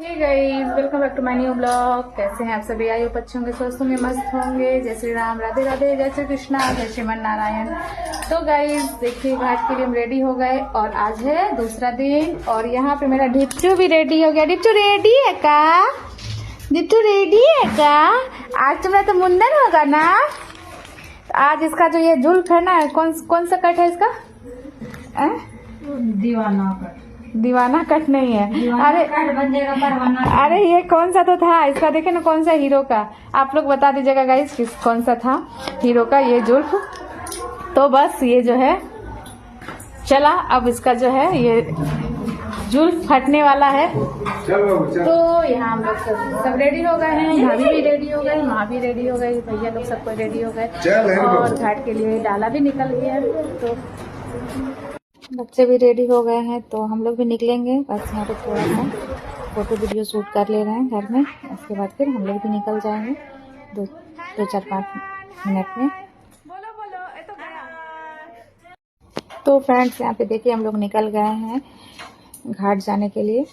Hey guys, welcome back to my new blog. कैसे हैं आप सभी? आई होप अच्छे होंगे, स्वस्थ होंगे, मस्त होंगे। जय श्री राम, राधे राधे, जय श्री कृष्णा, जय श्रीमन नारायण। तो गाइस देखिए, घाट के लिए हम रेडी हो गए और आज है दूसरा दिन। और यहाँ पे मेरा डिप्टू भी रेडी हो गया। डिप्टू रेडी है का? डिप्टू रेडी है का? आज तुम्हारा तो मुंडन होगा ना। आज इसका जो ये जुल्फ है ना, कौन सा कट है इसका? दीवाना कट। दीवाना कट नहीं है। अरे कट बन जाएगा परवाना। अरे ये कौन सा तो था इसका, देखे ना कौन सा हीरो का। आप लोग बता दीजिएगा गाइस कौन सा था हीरो का ये जुल्फ। तो बस ये जो है चला, अब इसका जो है ये जुल्फ फटने वाला है। तो यहाँ हम लोग सब रेडी हो गए हैं। भाभी भी रेडी हो गई, माँ भी रेडी हो गई, भैया लोग सबको रेडी हो गए और घाट के लिए डाला भी निकल गया। तो बच्चे भी रेडी हो गए हैं, तो हम लोग भी निकलेंगे। बस यहाँ पे थोड़ा सा फोटो वीडियो शूट कर ले रहे हैं घर में। उसके बाद फिर हम लोग भी निकल जाएंगे दो 4-5 मिनट में। तो फ्रेंड्स यहाँ पे देखिए, हम लोग निकल गए हैं घाट जाने के लिए।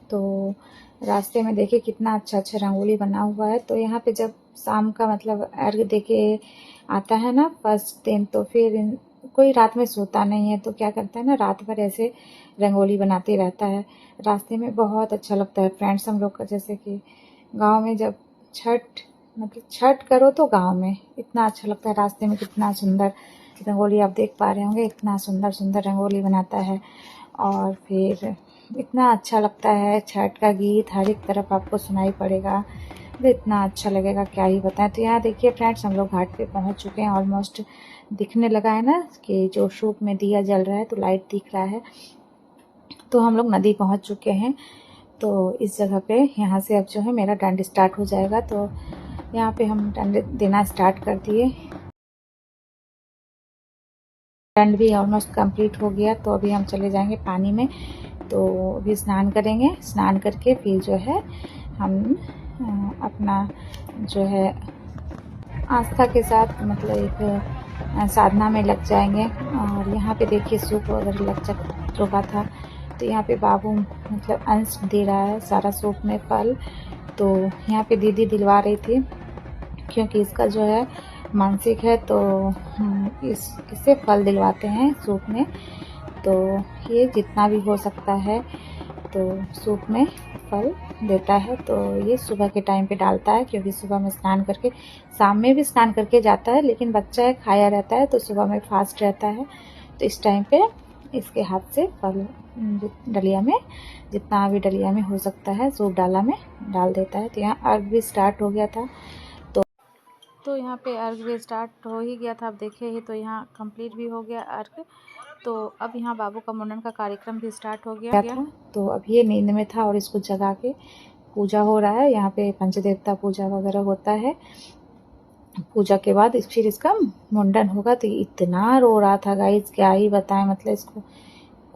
तो रास्ते में देखिए कितना अच्छा अच्छा रंगोली बना हुआ है। तो यहाँ पे जब शाम का मतलब अर्घ देके आता है ना फर्स्ट दिन, तो फिर कोई रात में सोता नहीं है, तो क्या करता है ना, रात भर ऐसे रंगोली बनाते रहता है। रास्ते में बहुत अच्छा लगता है फ्रेंड्स। हम लोग का जैसे कि गांव में जब छठ करो तो गांव में इतना अच्छा लगता है। रास्ते में कितना सुंदर रंगोली आप देख पा रहे होंगे, इतना सुंदर सुंदर रंगोली बनाता है। और फिर इतना अच्छा लगता है। छठ का गीत हर एक तरफ आपको सुनाई पड़ेगा, तो इतना अच्छा लगेगा क्या ही बताएं। तो यहाँ देखिए फ्रेंड्स, हम लोग घाट पे पहुँच चुके हैं। ऑलमोस्ट दिखने लगा है ना कि जो सूप में दिया जल रहा है, तो लाइट दिख रहा है। तो हम लोग नदी पहुँच चुके हैं। तो इस जगह पे यहाँ से अब जो है मेरा दंड स्टार्ट हो जाएगा। तो यहाँ पे हम दंड देना स्टार्ट कर दिए। दंड भी ऑलमोस्ट कंप्लीट हो गया। तो अभी हम चले जाएंगे पानी में। तो अभी स्नान करेंगे। स्नान करके फिर जो है हम अपना जो है आस्था के साथ मतलब एक साधना में लग जाएंगे। और यहाँ पे देखिए सूप वगैरह लग चुका था। तो यहाँ पे बाबू मतलब अंश दे रहा है सारा सूप में फल। तो यहाँ पे दीदी दिलवा रही थी, क्योंकि इसका जो है मानसिक है, तो इससे फल दिलवाते हैं सूप में। तो ये जितना भी हो सकता है तो सूप में फल देता है। तो ये सुबह के टाइम पे डालता है, क्योंकि सुबह में स्नान करके, शाम में भी स्नान करके जाता है, लेकिन बच्चा है खाया रहता है, तो सुबह में फास्ट रहता है। तो इस टाइम पे इसके हाथ से फल डलिया में, जितना भी डलिया में हो सकता है सूप डाला में डाल देता है। तो यहाँ अर्घ भी स्टार्ट हो गया था। तो यहाँ पे अर्घ भी स्टार्ट हो ही गया था, आप देखे ही। तो यहाँ कंप्लीट भी हो गया अर्घ। तो अब यहाँ बाबू का मुंडन का कार्यक्रम भी स्टार्ट हो गया था। तो अब ये नींद में था और इसको जगा के पूजा हो रहा है। यहाँ पे पंचदेवता पूजा वगैरह होता है। पूजा के बाद फिर इसका मुंडन होगा। तो इतना रो रहा था गाइस, क्या ही बताएं। मतलब इसको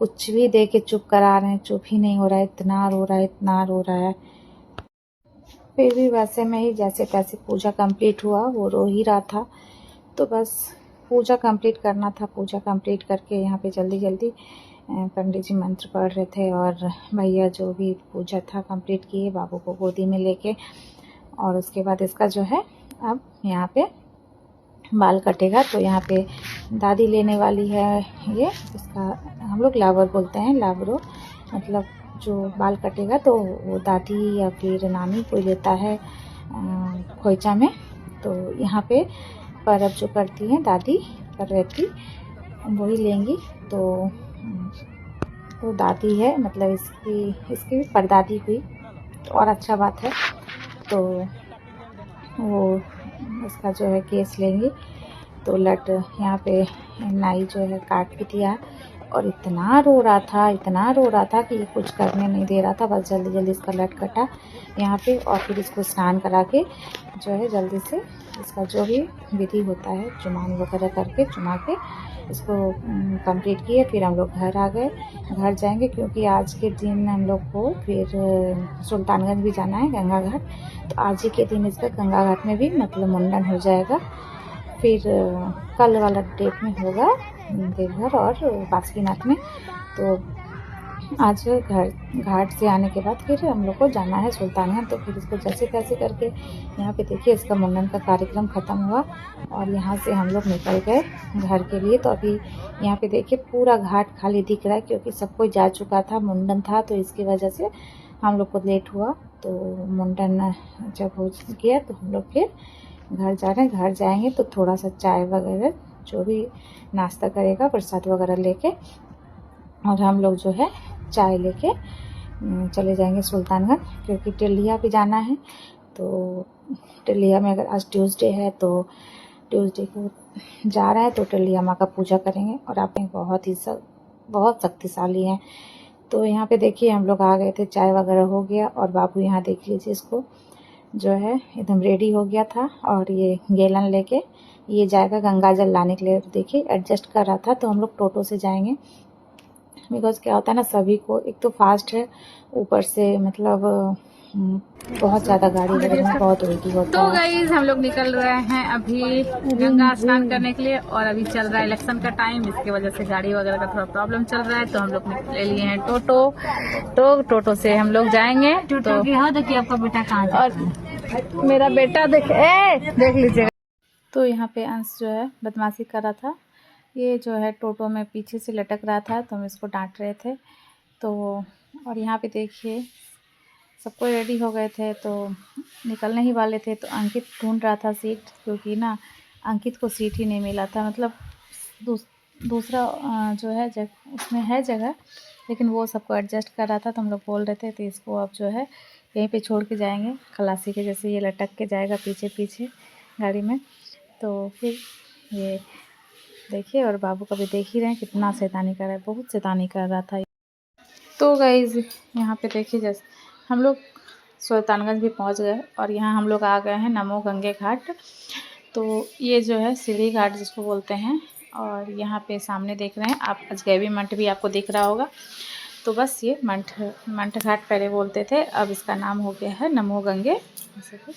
कुछ भी दे के चुप करा रहे हैं, चुप ही नहीं हो रहा है। इतना रो रहा है, इतना रो रहा है। फिर भी वैसे में ही जैसे तैसे पूजा कंप्लीट हुआ, वो रो ही रहा था। तो बस पूजा कंप्लीट करना था। पूजा कंप्लीट करके यहाँ पे जल्दी जल्दी पंडित जी मंत्र पढ़ रहे थे, और भैया जो भी पूजा था कंप्लीट किए बाबू को गोदी में लेके। और उसके बाद इसका जो है अब यहाँ पे बाल कटेगा। तो यहाँ पे दादी लेने वाली है ये, इसका हम लोग लावर बोलते हैं। लावरो मतलब जो बाल कटेगा, तो वो दादी या फिर नानी कोई लेता है खोइचा में। तो यहाँ पे परब जो करती हैं दादी पर रहती, वही लेंगी। तो दादी है, मतलब इसकी भी परदादी हुई, तो और अच्छा बात है। तो वो इसका जो है केस लेंगी। तो लट यहाँ पे नाई जो है काट भी दिया। और इतना रो रहा था, इतना रो रहा था कि ये कुछ करने नहीं दे रहा था। बस जल्दी जल्दी इसका लट कटा यहाँ पे, और फिर इसको स्नान करा के जो है जल्दी से इसका जो भी विधि होता है चुमानी वगैरह करके चुमा के इसको कंप्लीट किए। फिर हम लोग घर आ गए। घर जाएंगे क्योंकि आज के दिन हम लोग को फिर सुल्तानगंज भी जाना है, गंगा घाट। तो आज ही के दिन इसका गंगा घाट में भी मतलब मुंडन हो जाएगा। फिर कल वाला डेट में होगा देवघर और बासुकीनाथ में। तो आज घाट से आने के बाद फिर हम लोग को जाना है सुल्तानगंज। तो फिर इसको जैसे तैसे करके यहाँ पे देखिए इसका मुंडन का कार्यक्रम ख़त्म हुआ और यहाँ से हम लोग निकल गए घर के लिए। तो अभी यहाँ पे देखिए पूरा घाट खाली दिख रहा है क्योंकि सब कोई जा चुका था, मुंडन था, तो इसकी वजह से हम लोग को लेट हुआ। तो मुंडन जब हो गया तो हम लोग फिर घर जा रहे हैं। घर जाएंगे तो थोड़ा सा चाय वगैरह जो भी नाश्ता करेगा प्रसाद वगैरह लेके, और हम लोग जो है चाय लेके चले जाएंगे सुल्तानगंज, क्योंकि टिल्लिया भी जाना है। तो टिल्लिया में अगर आज ट्यूसडे है तो ट्यूसडे को जा रहे हैं तो टिल्लिया माँ का पूजा करेंगे। और आप बहुत शक्तिशाली हैं। तो यहाँ पे देखिए हम लोग आ गए थे, चाय वगैरह हो गया और बाबू यहाँ देख लीजिए इसको जो है एकदम रेडी हो गया था और ये गैलन लेके ये जाएगा गंगा जल लाने के लिए। देखिए एडजस्ट कर रहा था। तो हम लोग टोटो से जाएंगे, बिकॉज क्या होता है ना, सभी को एक तो फास्ट है, ऊपर से मतलब बहुत ज़्यादा गाड़ी वगैरह बहुत उल्टी होता तो है। गाइस हम लोग निकल रहे हैं अभी गंगा स्नान करने के लिए, और अभी चल रहा है इलेक्शन का टाइम, इसकी वजह से गाड़ी वगैरह का थोड़ा प्रॉब्लम चल रहा है। तो हम लोग ले लिए हैं टोटो, तो टोटो से हम लोग जाएंगे। तो देखिए आपका बेटा कहाँ जा रहा है। और मेरा बेटा देख लीजिएगा। तो यहाँ पे अंश जो है बदमाशी कर रहा था, ये जो है टोटो में पीछे से लटक रहा था तो हम इसको डांट रहे थे। तो और यहाँ पे देखिए सबको रेडी हो गए थे तो निकलने ही वाले थे। तो अंकित ढूंढ रहा था सीट, क्योंकि ना अंकित को सीट ही नहीं मिला था। मतलब दूसरा जो है उसमें है जगह, लेकिन वो सबको एडजस्ट कर रहा था। तो हम लोग बोल रहे थे तो इसको अब जो है यहीं पे छोड़ के जाएंगे, खलासी के जैसे ये लटक के जाएगा पीछे पीछे गाड़ी में। तो फिर ये देखिए, और बाबू का भी देख ही रहे हैं कितना शैतानी कर रहा है, बहुत शैतानी कर रहा था। तो गाइज़ यहाँ पे देखिए जैसे हम लोग सुल्तानगंज भी पहुँच गए और यहाँ हम लोग आ गए हैं नमो गंगे घाट। तो ये जो है सीढ़ी घाट जिसको बोलते हैं, और यहाँ पे सामने देख रहे हैं आप अजगैबी मठ भी आपको दिख रहा होगा। तो बस ये मंठ घाट पहले बोलते थे, अब इसका नाम हो गया है नमो गंगे ऐसे कुछ।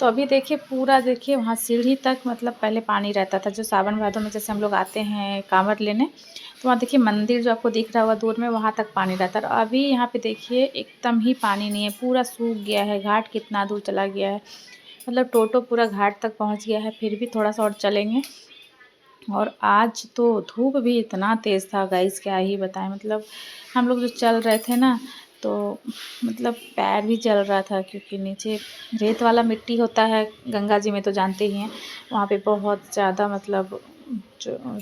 तो अभी देखिए पूरा देखिए वहाँ सीढ़ी तक, मतलब पहले पानी रहता था। जो सावन भादों में जैसे हम लोग आते हैं कांवड़ लेने, तो वहाँ देखिए मंदिर जो आपको दिख रहा होगा दूर में, वहाँ तक पानी रहता है। और अभी यहाँ पे देखिए एकदम ही पानी नहीं है, पूरा सूख गया है। घाट कितना दूर चला गया है, मतलब टोटो पूरा घाट तक पहुँच गया है। फिर भी थोड़ा सा और चलेंगे। और आज तो धूप भी इतना तेज़ था गाइस, क्या ही बताएं। मतलब हम लोग जो चल रहे थे ना, तो मतलब पैर भी जल रहा था, क्योंकि नीचे रेत वाला मिट्टी होता है गंगा जी में, तो जानते ही हैं वहाँ पे बहुत ज़्यादा मतलब जो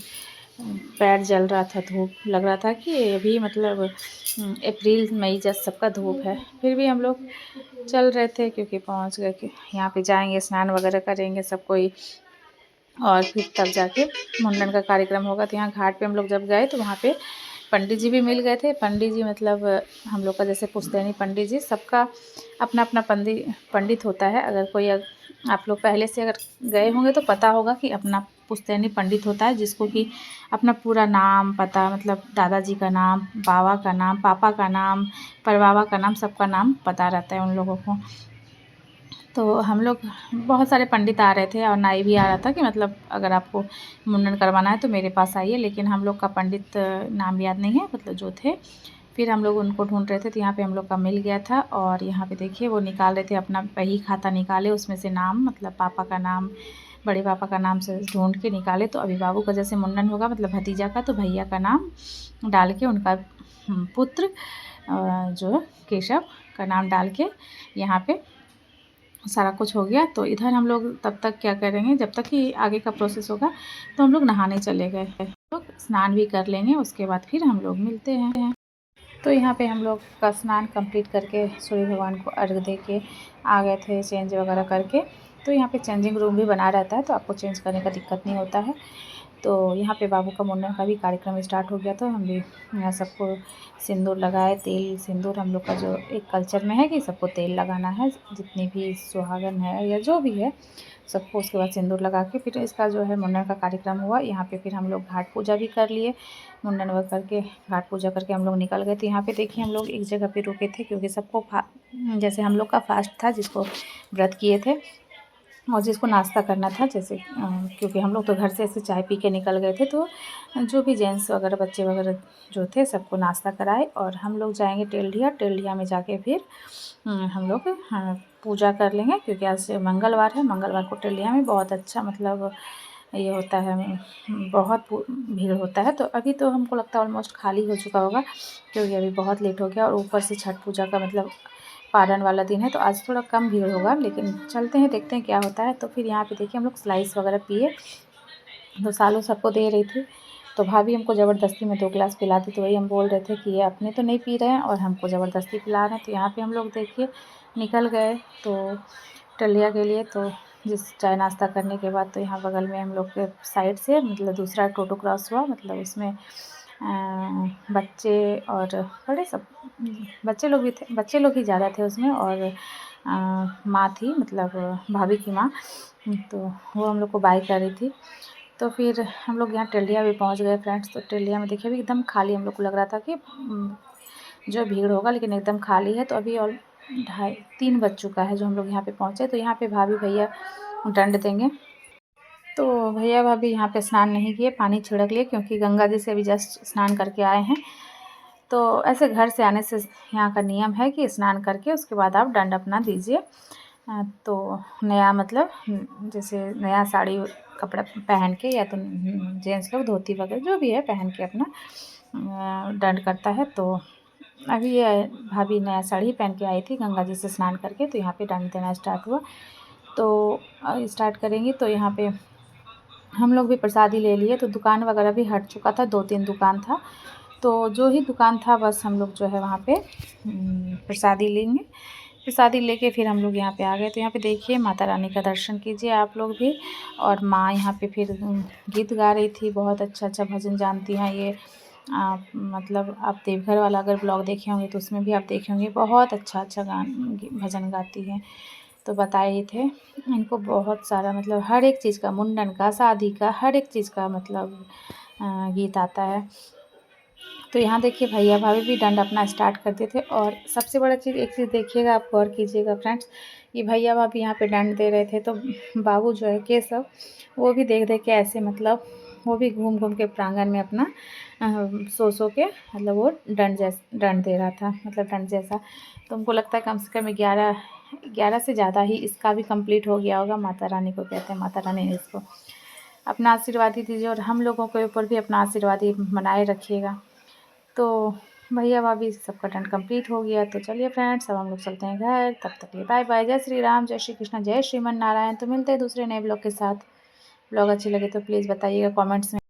पैर जल रहा था। धूप लग रहा था कि अभी मतलब अप्रैल मई जैसा सबका धूप है। फिर भी हम लोग चल रहे थे क्योंकि पहुँच गए कि यहाँ पे जाएंगे, स्नान वगैरह करेंगे सब कोई, और फिर तब जाके मुंडन का कार्यक्रम होगा। तो यहाँ घाट पे हम लोग जब गए तो वहाँ पे पंडित जी भी मिल गए थे। पंडित जी मतलब हम लोग का जैसे पुश्तैनी पंडित जी, सबका अपना अपना पंडित होता है। अगर कोई आप लोग पहले से अगर गए होंगे तो पता होगा कि अपना पुश्तैनी पंडित होता है, जिसको कि अपना पूरा नाम पता, मतलब दादाजी का नाम, बाबा का नाम, पापा का नाम, परबाबा का नाम, सबका नाम पता रहता है उन लोगों को। तो हम लोग बहुत सारे पंडित आ रहे थे और नाई भी आ रहा था कि मतलब अगर आपको मुंडन करवाना है तो मेरे पास आइए। लेकिन हम लोग का पंडित नाम याद नहीं है, मतलब जो थे। फिर हम लोग उनको ढूंढ रहे थे, तो यहाँ पे हम लोग का मिल गया था। और यहाँ पे देखिए वो निकाल रहे थे अपना बही खाता निकाले, उसमें से नाम, मतलब पापा का नाम, बड़े पापा का नाम से ढूंढ के निकाले। तो अभी बाबू का जैसे मुंडन होगा, मतलब भतीजा का, तो भैया का नाम डाल के उनका पुत्र जो केशव का नाम डाल के यहाँ पे सारा कुछ हो गया। तो इधर हम लोग तब तक क्या करेंगे, जब तक कि आगे का प्रोसेस होगा, तो हम लोग नहाने चले गए। लोग स्नान भी कर लेंगे, उसके बाद फिर हम लोग मिलते हैं। तो यहाँ पे हम लोग का स्नान कंप्लीट करके सूर्य भगवान को अर्घ दे के आ गए थे, चेंज वगैरह करके। तो यहाँ पे चेंजिंग रूम भी बना रहता है, तो आपको चेंज करने का दिक्कत नहीं होता है। तो यहाँ पे बाबू का मुंडन का भी कार्यक्रम स्टार्ट हो गया था। हम भी यहाँ सबको सिंदूर लगाए, तेल सिंदूर, हम लोग का जो एक कल्चर में है कि सबको तेल लगाना है, जितनी भी सुहागन है या जो भी है सबको। उसके बाद सिंदूर लगा के फिर इसका जो है मुंडन का कार्यक्रम हुआ। यहाँ पे फिर हम लोग घाट पूजा भी कर लिए, मुंडन वगैरह करके घाट पूजा करके हम लोग निकल गए थे। यहाँ पे देखिए हम लोग एक जगह पे रुके थे, क्योंकि सबको जैसे हम लोग का फास्ट था, जिसको व्रत किए थे और जिसको नाश्ता करना था जैसे क्योंकि हम लोग तो घर से ऐसे चाय पी के निकल गए थे, तो जो भी जेंट्स वगैरह बच्चे वगैरह जो थे सबको नाश्ता कराए और हम लोग जाएंगे टेल्डिया में जाके फिर हम लोग पूजा कर लेंगे, क्योंकि आज मंगलवार है। मंगलवार को टेल्डिया में बहुत अच्छा मतलब ये होता है, बहुत भीड़ होता है। तो अभी तो हमको लगता है ऑलमोस्ट खाली हो चुका होगा, क्योंकि अभी बहुत लेट हो गया और ऊपर से छठ पूजा का मतलब पारण वाला दिन है, तो आज थोड़ा कम भीड़ होगा। लेकिन चलते हैं, देखते हैं क्या होता है। तो फिर यहाँ पे देखिए हम लोग स्लाइस वगैरह पिए, तो सालों सबको दे रही थी, तो भाभी हमको ज़बरदस्ती में 2 गिलास पिलाती। तो वही हम बोल रहे थे कि ये अपने तो नहीं पी रहे हैं और हमको ज़बरदस्ती पिला रहे हैं। तो यहाँ पे हम लोग देखिए निकल गए तो टलिया के लिए। तो जिस चाय नाश्ता करने के बाद तो यहाँ बगल में हम लोग के साइड से मतलब दूसरा टोटो क्रॉस हुआ, मतलब उसमें बच्चे और बड़े सब बच्चे लोग भी थे, बच्चे लोग ही ज़्यादा थे उसमें, और माँ थी मतलब भाभी की माँ, तो वो हम लोग को बाय कर रही थी। तो फिर हम लोग यहाँ टेल्डिया भी पहुँच गए फ्रेंड्स। तो टेल्डिया में देखिए अभी एकदम खाली, हम लोग को लग रहा था कि जो भीड़ होगा, लेकिन एकदम खाली है। तो अभी और 2:30-3 बज चुका है जो हम लोग यहाँ पे पहुँचे। तो यहाँ पे भाभी भैया दंड देंगे। तो भैया भाभी यहाँ पे स्नान नहीं किए, पानी छिड़क लिए, क्योंकि गंगा जी से अभी जस्ट स्नान करके आए हैं। तो ऐसे घर से आने से यहाँ का नियम है कि स्नान करके उसके बाद आप दंड अपना दीजिए। तो नया मतलब जैसे नया साड़ी कपड़ा पहन के, या तो जेंट्स लोग धोती वगैरह जो भी है पहन के अपना दंड करता है। तो अभी ये भाभी नया साड़ी पहन के आई थी गंगा जी से स्नान करके, तो यहाँ पे दंड देना स्टार्ट हुआ। तो स्टार्ट करेंगी। तो यहाँ पे हम लोग भी प्रसादी ले लिए। तो दुकान वगैरह भी हट चुका था, 2-3 दुकान था, तो जो ही दुकान था बस हम लोग जो है वहाँ पे प्रसादी लेंगे। प्रसादी लेके फिर हम लोग यहाँ पे आ गए। तो यहाँ पे देखिए माता रानी का दर्शन कीजिए आप लोग भी। और माँ यहाँ पे फिर गीत गा रही थी, बहुत अच्छा अच्छा भजन जानती हैं ये। मतलब आप देवघर वाला अगर ब्लॉग देखे होंगे तो उसमें भी आप देखे होंगे, बहुत अच्छा अच्छा भजन गाती हैं। तो बताए ही थे इनको बहुत सारा मतलब हर एक चीज़ का, मुंडन का, शादी का, हर एक चीज़ का मतलब गीत आता है। तो यहाँ देखिए भैया भाभी भी दंड अपना स्टार्ट कर दिए थे। और सबसे बड़ा चीज़ एक चीज़ देखिएगा, आप गौर कीजिएगा फ्रेंड्स, ये भैया भाभी यहाँ पे दंड दे रहे थे, तो बाबू जो है केशव, वो भी देख देख के ऐसे मतलब वो भी घूम घूम के प्रांगण में अपना सो के मतलब वो दंड दे रहा था, मतलब दंड जैसा। तो हमको लगता है कम से कम 11 से ज़्यादा ही इसका भी कंप्लीट हो गया होगा। माता रानी को कहते हैं, माता रानी ने इसको अपना आशीर्वाद ही दीजिए, और हम लोगों के ऊपर भी अपना आशीर्वाद ही बनाए रखिएगा। तो भैया भाभी सबका दंड कंप्लीट हो गया। तो चलिए फ्रेंड्स, अब हम लोग चलते हैं घर। तब तक लिए बाय बाय। जय श्री राम, जय श्री कृष्ण, जय श्रीमन नारायण। तो मिलते हैं दूसरे नए ब्लॉग के साथ। ब्लॉग अच्छी लगे तो प्लीज़ बताइएगा कमेंट्स में।